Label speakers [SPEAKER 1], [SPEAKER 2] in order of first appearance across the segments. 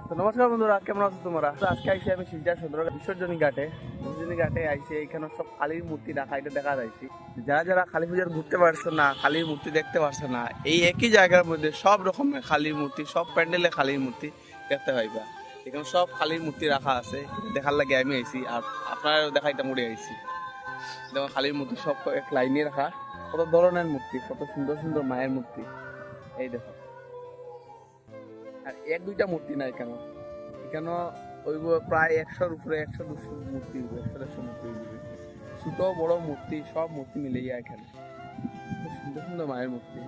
[SPEAKER 1] তো নমস্কার বন্ধুরা, কেমন আছো তোমরা? তো আজকে আইসি আমি শিলচর সদর বিসর্জনী ঘাটে আইসি। এখানে সব কালীর মূর্তি রাখা, এটা দেখা যাইছি। যারা যারা কালী পূজার ঘুরতে পারছো না, কালীর মূর্তি দেখতে পারছো না, এই একই জায়গার মধ্যে সব রকমের কালীর মূর্তি, সব প্যান্ডেলে কালীর মূর্তি দেখতে পাইবা। এখানে সব কালীর মূর্তি রাখা আছে, দেখার লাগে আমি আইসি। আর আপনারা দেখাইতে মুড়ে আইসি। যেমন কালীর মূর্তি সব এক লাইনে রাখা, কত ধরনের মূর্তি, কত সুন্দর সুন্দর মায়ের মূর্তি। এই দেখো, আর এক দুইটা মূর্তি নাই কেন, এখানে ওই প্রায় 100-র উপরে, 100-200 মূর্তি, 100-150 মূর্তি, ছোট বড় মূর্তি, সব মূর্তি মিলে যায় এখানে। খুব সুন্দর সুন্দর মায়ের মূর্তি,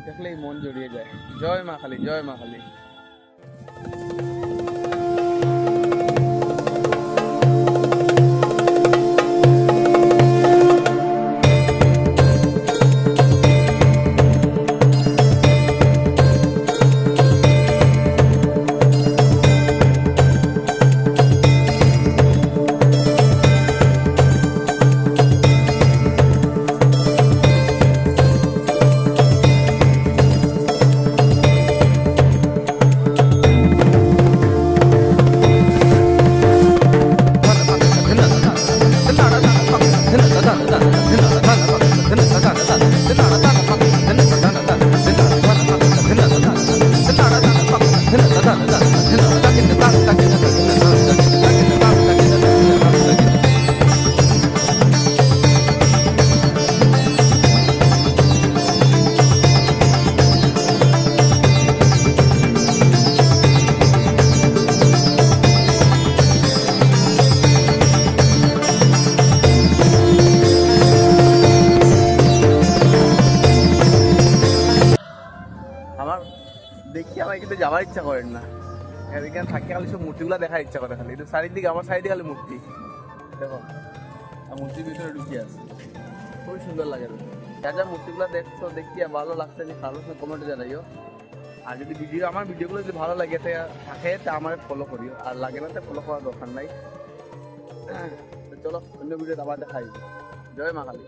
[SPEAKER 1] দেখলেই মন জড়িয়ে যায়। জয় মা কালী, জয় মা কালী। আমার দেখি আমার কিন্তু যাওয়ার ইচ্ছা করেন না, এখানে থাকি খালি সব মূর্তিগুলো দেখার ইচ্ছা করে খালি। কিন্তু চারিদিকে, আমার চারিদিকে খালি মূর্তি দেখো, আর মূর্তির ভিতরে ঢুকিয়ে আছে, খুবই সুন্দর লাগে। যা যা মূর্তিগুলো দেখছো, দেখিয়া ভালো লাগছে যে ভালো কমেন্টে জানাইও। আর যদি আমার ভিডিওগুলো যদি ভালো লাগে থাকে তা আমার ফলো করিও, আর লাগে না তো ফলো করার দরকার নাই। চলো অন্য ভিডিও আবার দেখাই। জয় মা কালী।